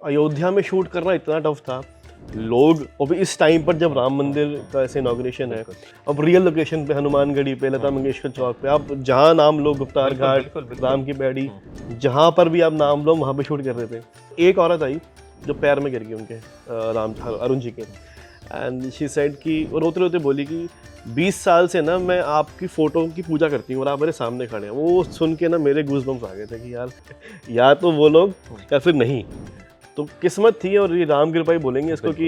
अयोध्या में शूट करना इतना टफ था। लोग अभी इस टाइम पर जब राम मंदिर का ऐसे इनॉग्रेशन है, अब रियल लोकेशन पे हनुमानगढ़ी पे, लता मंगेशकर चौक पे, आप जहाँ नाम लो, गुप्तार घाट, राम की पैड़ी, जहाँ पर भी आप नाम लो वहाँ पे शूट कर रहे थे। एक औरत आई जो पैर में गिर गई उनके, राम अरुण जी के, एंड शी सेड कि वो रोते रोते बोली कि 20 साल से ना मैं आपकी फ़ोटो की पूजा करती हूँ और आप मेरे सामने खड़े हैं। वो सुन के ना मेरे गूज़बम्स आ गए थे कि यार या तो वो लोग या फिर नहीं। तो किस्मत थी, और ये राम कृपा ही बोलेंगे इसको कि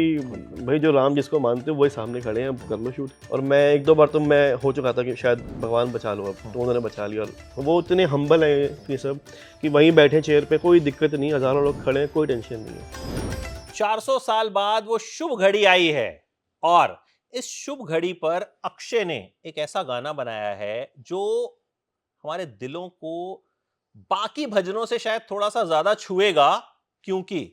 भाई जो राम जिसको मानते हो वही सामने खड़े हैं, अब कर लो शूट। और मैं एक दो बार तो मैं हो चुका था कि शायद भगवान बचा लो, अब तो उन्होंने बचा लिया। और वो इतने हम्बल हैं ये सब कि वहीं बैठे चेयर पे, कोई दिक्कत नहीं, हज़ारों लोग खड़े हैं, कोई टेंशन नहीं है। 400 साल बाद वो शुभ घड़ी आई है और इस शुभ घड़ी पर अक्षय ने एक ऐसा गाना बनाया है जो हमारे दिलों को बाकी भजनों से शायद थोड़ा सा ज्यादा छुएगा, क्योंकि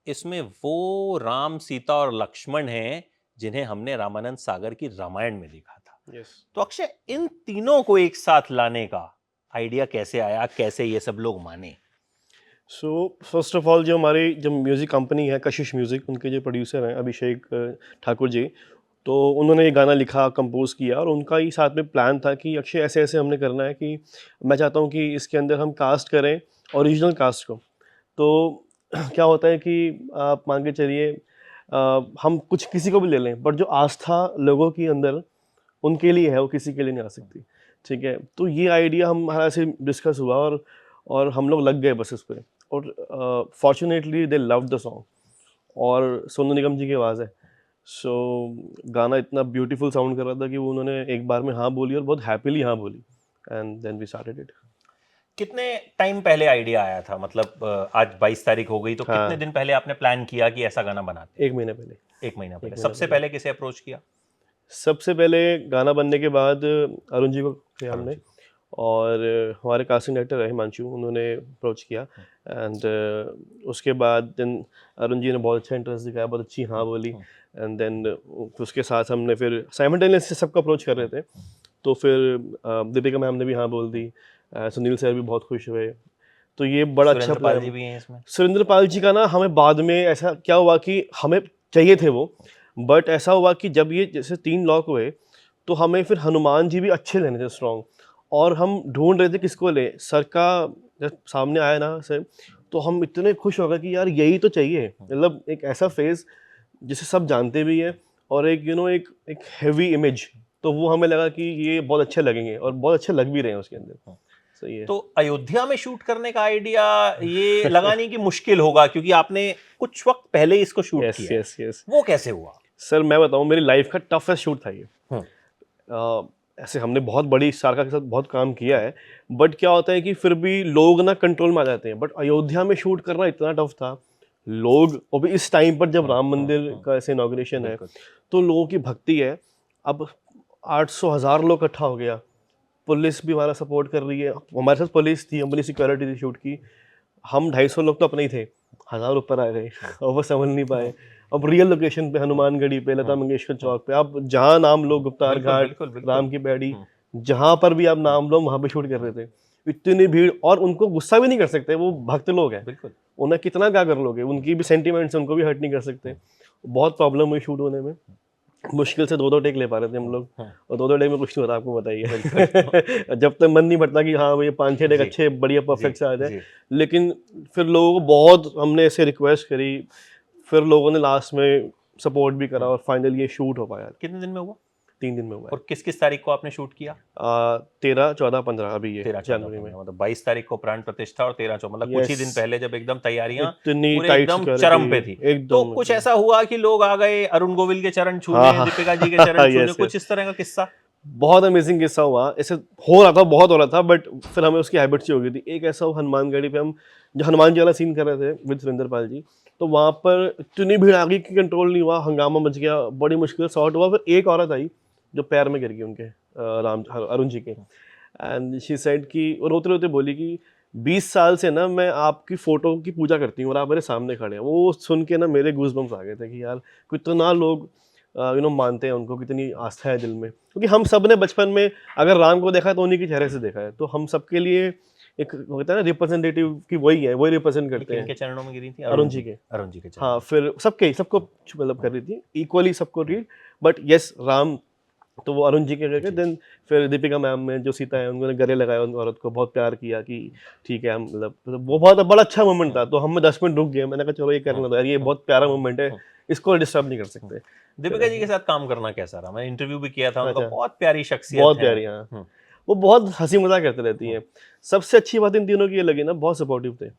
इसमें वो राम, सीता और लक्ष्मण हैं जिन्हें हमने रामानंद सागर की रामायण में देखा था। तो अक्षय, इन तीनों को एक साथ लाने का आइडिया कैसे आया, कैसे ये सब लोग माने? सो फर्स्ट ऑफ ऑल, जो हमारी जो म्यूज़िक कंपनी है कशिश म्यूज़िक, उनके जो प्रोड्यूसर हैं अभिषेक ठाकुर जी, तो उन्होंने ये गाना लिखा, कंपोज़ किया, और उनका ही साथ में प्लान था कि अक्षय ऐसे ऐसे हमने करना है कि मैं चाहता हूँ कि इसके अंदर हम कास्ट करें ओरिजिनल कास्ट को। तो क्या होता है कि आप मान के चलिए हम कुछ किसी को भी ले लें, बट जो आस्था लोगों के अंदर उनके लिए है वो किसी के लिए नहीं आ सकती। ठीक है, तो ये आइडिया हमारा ऐसे डिस्कस हुआ, और हम लोग लग गए बस इस पे। और fortunately they love the song, और सोनू निगम जी की आवाज़ है। सो गाना इतना ब्यूटीफुल साउंड कर रहा था कि वो उन्होंने एक बार में हाँ बोली, और बहुत हैप्पीली हाँ बोली, and then we started it. कितने टाइम पहले आइडिया आया था? मतलब आज 22 तारीख हो गई, तो हाँ, कितने दिन पहले आपने प्लान किया कि ऐसा गाना बनाते? 1 महीने पहले। 1 महीना पहले। महीना सबसे पहले। पहले किसे अप्रोच किया? सबसे पहले गाना बनने के बाद अरुण जी को किया अरुण हमने, जी और हमारे कास्टिंग डायरेक्टर है हिमांशु, उन्होंने अप्रोच किया, एंड उसके बाद देन अरुण जी ने बहुत अच्छा इंटरेस्ट दिखाया, बहुत अच्छी हाँ बोली, एंड देन उसके साथ हमने फिर साइमल्टेनियसली सबको अप्रोच कर रहे थे। तो फिर दीपिका मैम ने भी हाँ बोल दी, सुनील सर भी बहुत खुश हुए। तो ये बड़ा अच्छा सुरेंद्र पाल प्लान। जी भी हैं इसमें? सुरेंद्र पाल जी का ना हमें बाद में ऐसा क्या हुआ कि हमें चाहिए थे वो, बट ऐसा हुआ कि जब ये जैसे 3 लॉक हुए, तो हमें फिर हनुमान जी भी अच्छे लेने थे, स्ट्रॉन्ग, और हम ढूंढ रहे थे किसको ले। सर का जब सामने आया ना सर, तो हम इतने खुश हो गए कि यार यही तो चाहिए, मतलब एक ऐसा फेस जिसे सब जानते भी है, और एक एक हैवी इमेज, तो वो हमें लगा कि ये बहुत अच्छे लगेंगे, और बहुत अच्छे लग भी रहे हैं उसके अंदर। सही है। तो अयोध्या में शूट करने का आइडिया ये लगा नहीं कि मुश्किल होगा, क्योंकि आपने कुछ वक्त पहले ही इसको शूट यस किया है। Yes yes. वो कैसे हुआ? सर मैं बताऊं, मेरी लाइफ का टफेस्ट शूट था ये। हम्म, ऐसे हमने बहुत बड़ी स्टार के साथ बहुत काम किया है, बट क्या होता है कि फिर भी लोग ना कंट्रोल में आ जाते हैं, बट अयोध्या में शूट करना इतना टफ था। लोग अभी इस टाइम पर जब राम मंदिर का ऐसे इनॉग्रेशन है, तो लोगों की भक्ति है। अब 800,000 लोग इकट्ठा हो गया, पुलिस भी हमारा सपोर्ट कर रही है, हमारे साथ पुलिस थी, हमारी सिक्योरिटी थी शूट की। हम 250 लोग तो अपने ही थे, 1000 ऊपर आ गए और वो समझ नहीं पाए। अब रियल लोकेशन पे, हनुमानगढ़ी पे, लता मंगेशकर चौक पे, आप जहाँ नाम लो, गुप्तार घाट, राम की पैड़ी, जहाँ पर भी आप नाम लो वहाँ पे शूट कर रहे थे। इतनी भीड़, और उनको गुस्सा भी नहीं कर सकते, वो भक्त लोग हैं, बिल्कुल। उन्हें कितना क्या कर लोगे, उनकी भी सेंटीमेंट्स, उनको भी हर्ट नहीं कर सकते। बहुत प्रॉब्लम हुई शूट होने में, मुश्किल से 2-2 टेक ले पा रहे थे हम लोग, और 2-2 टेक में कुछ नहीं होता, आपको बताइए। जब तक मन नहीं भरता कि हाँ भैया 5-6 टेक अच्छे बढ़िया परफेक्ट से आ जाए, लेकिन फिर लोगों को बहुत हमने ऐसे रिक्वेस्ट करी, फिर लोगों ने लास्ट में सपोर्ट भी करा, और फाइनली ये शूट हो पाया। कितने दिन में हुआ? 3 दिन में हुआ है। और किस किस तारीख को आपने शूट किया? 13, 14, 15 अभी ये 13, 14, जनवरी में। 15, मतलब 22 तारीख को प्राण प्रतिष्ठा, और 13, 14 मतलब कुछ ही यस, दिन पहले, जब एकदम तैयारियां इतनी पूरे टाइट एकदम चरम पे थी। सिक्योरिटी तो एकदम कुछ एकदम। ऐसा हुआ कि लोग आ गए अरुण गोविल के चरण हाँ छूने, हाँ। दीपिका जी के चरण छूने, यस कुछ यस, इस तरह का किस्सा? बहुत अमेजिंग किस्सा हुआ। ऐसे हो रहा था, बहुत हो रहा था, बट फिर हमें उसकी हैबिट सी हो गई थी। एक ऐसा हनुमानगढ़ी पे हम जो हनुमान जी वाला सीन कर रहे थे विद सुरेंद्र पाल जी, तो वहाँ पर इतनी भीड़ आ गई कि कंट्रोल नहीं हुआ, हंगामा मच गया, बड़ी मुश्किल से शॉट हुआ। फिर एक औरत आई जो पैर में गिर गई उनके, राम अरुण जी के, एंड शी सेड कि वो रोते रोते बोली कि 20 साल से ना मैं आपकी फ़ोटो की पूजा करती हूँ और आप मेरे सामने खड़े हैं। वो सुन के ना मेरे गूज़बम्स आ गए थे कि यार कितना लोग मानते हैं उनको, कितनी आस्था है दिल में। क्योंकि हम सब ने बचपन में अगर राम को देखा है तो उन्हीं के चेहरे से देखा है, तो हम सबके लिए एक होता है ना रिप्रेजेंटेटिव की, वही है, वही रिप्रेजेंट करते इनके हैं। चरणों में गिरी थी, अरुण जी के। अरुण जी के चरणों हाँ, फिर सबको मतलब कर रही थी इक्वली सबको रीड, बट यस राम तो वो अरुण जी के गए। देन फिर दीपिका मैम में जो सीता है उन्होंने गले लगाया उन औरत को, बहुत प्यार किया कि ठीक है हम मतलब वो बहुत बड़ा अच्छा मोमेंट था। तो हम 10 मिनट रुक गए, मैंने कहा चलो ये करना दो यार, ये बहुत प्यारा मोमेंट है, इसको डिस्टर्ब नहीं कर सकते। दीपिका जी के साथ काम करना कैसा रहा? मैंने इंटरव्यू भी किया था उनका, अच्छा। बहुत प्यारी शख्सियत बहुत है। प्यारी, हाँ। वो बहुत हंसी मजाक करते रहती हैं। सबसे अच्छी बात इन तीनों की ये लगी ना, बहुत सपोर्टिव थे,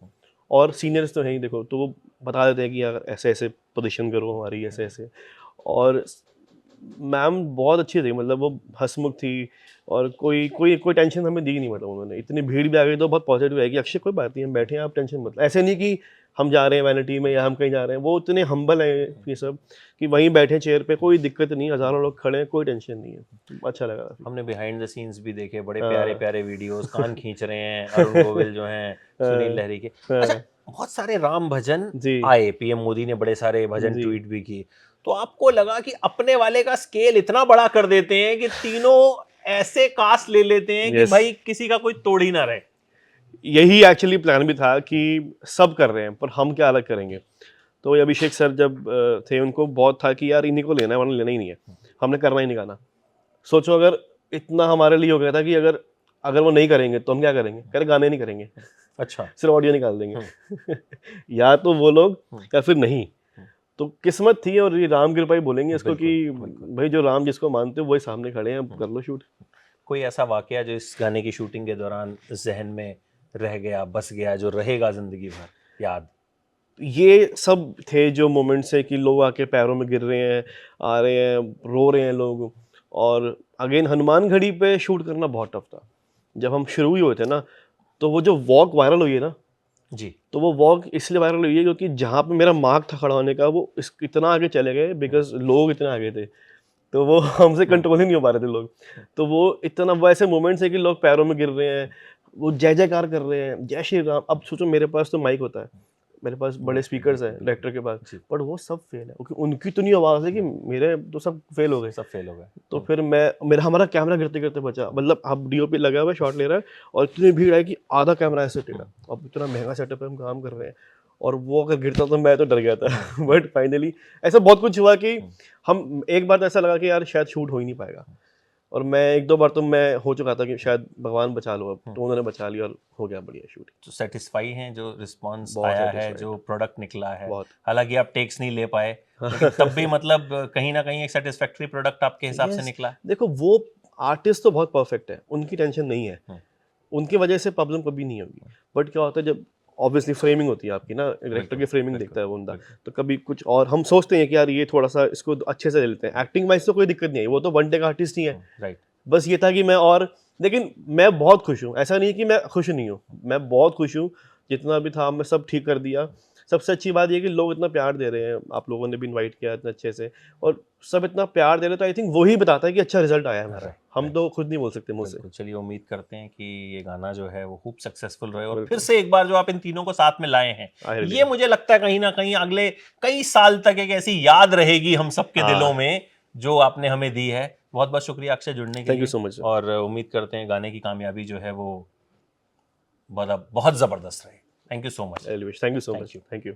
और सीनियर्स तो हैं ही देखो, तो वो बता देते हैं कि यार ऐसे ऐसे पोजीशन करो हमारी, ऐसे ऐसे। और मैम बहुत अच्छी थी, मतलब वो हंसमुख थी, और कोई कोई कोई टेंशन हमें दी नहीं, मतलब उन्होंने इतनी भीड़ भी आ गई तो बहुत पॉजिटिव है कि अक्षय कोई बात नहीं, हम बैठे हैं, आप टेंशन मत, ऐसे नहीं कि हम जा रहे हैं वैनिटी में या हम कहीं जा रहे हैं। वो इतने हम्बल है ये सब कि वहीं बैठे चेयर पे, कोई दिक्कत नहीं, हज़ारों लोग खड़े हैं, कोई टेंशन नहीं है। अच्छा लगा काफी। हमने बिहाइंड द सीन्स भी देखे, बड़े हाँ। प्यारे प्यारे वीडियोस, कान खींच रहे हैं अरुण गोविल जो हैं, सुनील लहरी के। अच्छा, बहुत सारे राम भजन जी आए, पीएम मोदी ने बड़े सारे भजन जी। ट्वीट भी किए, तो आपको लगा कि अपने वाले का स्केल इतना बड़ा कर देते हैं कि तीनों ऐसे कास्ट ले लेते हैं कि Yes. भाई किसी का कोई तोड़ ही ना रहे? यही एक्चुअली प्लान भी था कि सब कर रहे हैं पर हम क्या अलग करेंगे। तो ये अभिषेक सर जब थे, उनको बहुत था कि यार इन्हीं को लेना है, वरना लेना ही नहीं है, हमने करना ही नहीं गाना। सोचो अगर इतना हमारे लिए हो गया था कि अगर अगर वो नहीं करेंगे तो हम क्या करेंगे, कह रहे गाने नहीं करेंगे, अच्छा। सिर्फ ऑडियो निकाल देंगे। या तो वो लोग या फिर नहीं। तो किस्मत थी, और ये राम कृपा ही बोलेंगे इसको कि भाई जो राम जिसको मानते हो वही सामने खड़े हैं, कर लो शूट। कोई ऐसा वाकया जो इस गाने की शूटिंग के दौरान जहन में रह गया, बस गया, जो रहेगा जिंदगी भर याद? ये सब थे जो मोमेंट्स है कि लोग आके पैरों में गिर रहे हैं, आ रहे हैं, रो रहे हैं लोग। और अगेन हनुमान घड़ी पे शूट करना बहुत टफ था। जब हम शुरू ही हुए थे ना, तो वो जो वॉक वायरल हुई है ना, जी। तो वो वॉक इसलिए वायरल हुई है क्योंकि जहाँ पे मेरा मार्क था खड़ा होने का, वो इतना आगे चले गए बिकॉज लोग इतने आगे थे, तो वो हमसे कंट्रोल ही नहीं हो पा रहे थे लोग। तो वो इतना, वो ऐसे मोमेंट्स है कि लोग पैरों में गिर रहे हैं, वो जय जयकार कर रहे हैं, जय श्री राम। अब सोचो मेरे पास तो माइक होता है, मेरे पास बड़े स्पीकर्स हैं डायरेक्टर के पास, बट वो सब फेल है क्योंकि उनकी तो नहीं आवाज़ है कि मेरे तो सब फेल हो गए। सब फेल हो गए। तो फिर हमारा कैमरा गिरते गिरते बचा, मतलब अब डीओपी लगा हुआ है, शॉट ले रहा है, और इतनी भीड़ है कि आधा कैमरा ऐसे टेढ़ा। अब इतना महंगा सेटअप पे हम काम कर रहे हैं, और वो अगर गिरता तो मैं तो डर गया था। बट फाइनली ऐसा बहुत कुछ हुआ कि हम, एक बार तो ऐसा लगा कि यार शायद शूट हो ही नहीं पाएगा, और मैं एक दो बार तो मैं हो चुका था कि शायद भगवान बचा लो, अब तो उन्होंने बचा लिया और हो गया बढ़िया शूट। तो सेटिस्फाई हैं जो रिस्पांस बहुत आया है, satisfied। जो प्रोडक्ट निकला है? बहुत। हालांकि आप टेक्स नहीं ले पाए, लेकिन तब भी मतलब कहीं ना कहीं एक सेटिस्फैक्टरी प्रोडक्ट आपके हिसाब से Yes, निकला? देखो वो आर्टिस्ट तो बहुत परफेक्ट है, उनकी टेंशन नहीं है, उनकी वजह से प्रॉब्लम कभी नहीं होगी। बट क्या होता है जब ऑब्वियसली फ्रेमिंग होती है आपकी ना, डायरेक्टर की फ्रेमिंग देखता है वो बंदा, तो कभी कुछ और हम सोचते हैं कि यार ये थोड़ा सा इसको अच्छे से ले लेते हैं। एक्टिंग वाइज तो कोई दिक्कत नहीं है, वो तो वन टेक आर्टिस्ट ही है। राइट। बस ये था कि मैं, और लेकिन मैं बहुत खुश हूँ, ऐसा नहीं है कि मैं खुश नहीं हूँ, मैं बहुत खुश हूँ। जितना भी था मैं सब ठीक कर दिया। सबसे अच्छी बात ये कि लोग इतना प्यार दे रहे हैं, आप लोगों ने भी इनवाइट किया इतने अच्छे से, और सब इतना प्यार दे रहे हैं, तो आई थिंक वही बताता है कि अच्छा रिजल्ट आया है हमारा। हम तो खुद नहीं बोल सकते मुझसे। बिल्कुल। चलिए, उम्मीद करते हैं कि ये गाना जो है वो खूब सक्सेसफुल रहे, और फिर से एक बार जो आप इन तीनों को साथ में लाए हैं, ये मुझे लगता है कहीं ना कहीं अगले कई साल तक एक ऐसी याद रहेगी हम सबके दिलों में जो आपने हमें दी है। बहुत बहुत शुक्रिया अक्षय जुड़ने के लिए। Thank you so much. और उम्मीद करते हैं गाने की कामयाबी जो है वो बहुत जबरदस्त रहे। Thank you so much. Thank you so much. Thank you.